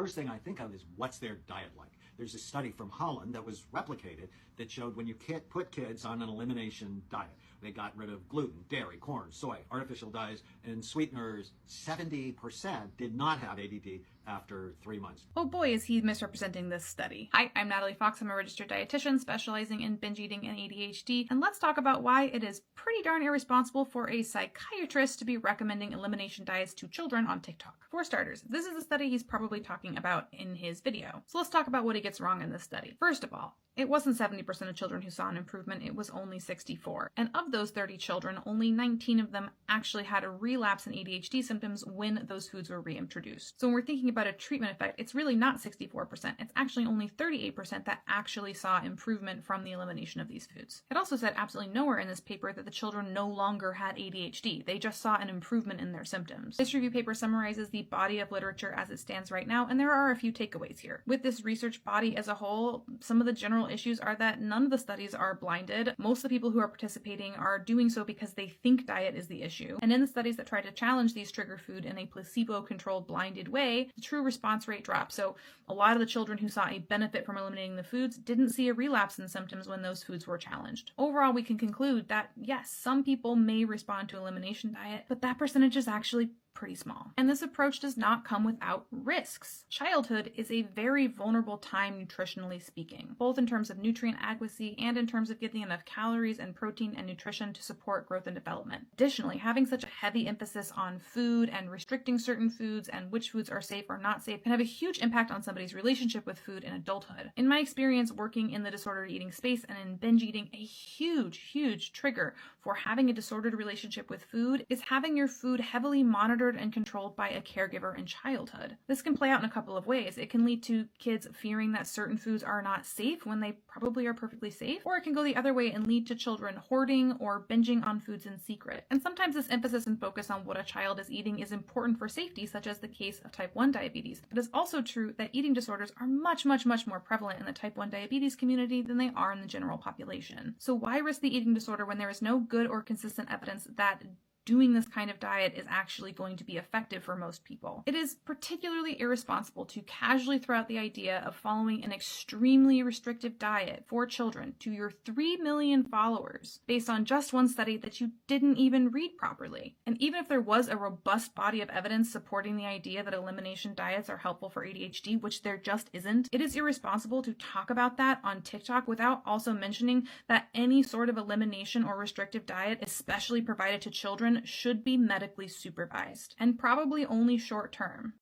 first thing I think of is, what's their diet like? There's a study from Holland that was replicated that showed when you put kids on an elimination diet, they got rid of gluten, dairy, corn, soy, artificial dyes, and sweeteners, 70% did not have ADD after 3 months. Oh boy, is he misrepresenting this study. Hi, I'm Natalie Fox. I'm a registered dietitian specializing in binge eating and ADHD, and let's talk about why it is pretty darn irresponsible for a psychiatrist to be recommending elimination diets to children on TikTok. For starters, this is a study he's probably talking about in his video. So let's talk about what he gets wrong in this study. First of all, it wasn't 70% of children who saw an improvement, it was only 64. And of those 30 children, only 19 of them actually had a relapse in ADHD symptoms when those foods were reintroduced. So when we're thinking about a treatment effect, it's really not 64%. It's actually only 38% that actually saw improvement from the elimination of these foods. It also said absolutely nowhere in this paper that the children no longer had ADHD. They just saw an improvement in their symptoms. This review paper summarizes the body of literature as it stands right now, and there are a few takeaways here. With this research body as a whole, some of the general issues are that none of the studies are blinded. Most of the people who are participating are doing so because they think diet is the issue. And in the studies that try to challenge these trigger food in a placebo-controlled blinded way, the true response rate dropped. So a lot of the children who saw a benefit from eliminating the foods didn't see a relapse in symptoms when those foods were challenged. Overall, we can conclude that yes, some people may respond to elimination diet, but that percentage is actually pretty small. And this approach does not come without risks. Childhood is a very vulnerable time nutritionally speaking, both in terms of nutrient adequacy and in terms of getting enough calories and protein and nutrition to support growth and development. Additionally, having such a heavy emphasis on food and restricting certain foods and which foods are safe or not safe can have a huge impact on somebody's relationship with food in adulthood. In my experience working in the disordered eating space and in binge eating, a huge trigger for having a disordered relationship with food is having your food heavily monitored and controlled by a caregiver in childhood. This can play out in a couple of ways. It can lead to kids fearing that certain foods are not safe when they probably are perfectly safe, or it can go the other way and lead to children hoarding or binging on foods in secret. And sometimes this emphasis and focus on what a child is eating is important for safety, such as the case of type 1 diabetes. But it's also true that eating disorders are much more prevalent in the type 1 diabetes community than they are in the general population. So why risk the eating disorder when there is no good or consistent evidence that doing this kind of diet is actually going to be effective for most people? It is particularly irresponsible to casually throw out the idea of following an extremely restrictive diet for children to your 3 million followers based on just one study that you didn't even read properly. And even if there was a robust body of evidence supporting the idea that elimination diets are helpful for ADHD, which there just isn't, it is irresponsible to talk about that on TikTok without also mentioning that any sort of elimination or restrictive diet, especially provided to children, should be medically supervised, and probably only short term.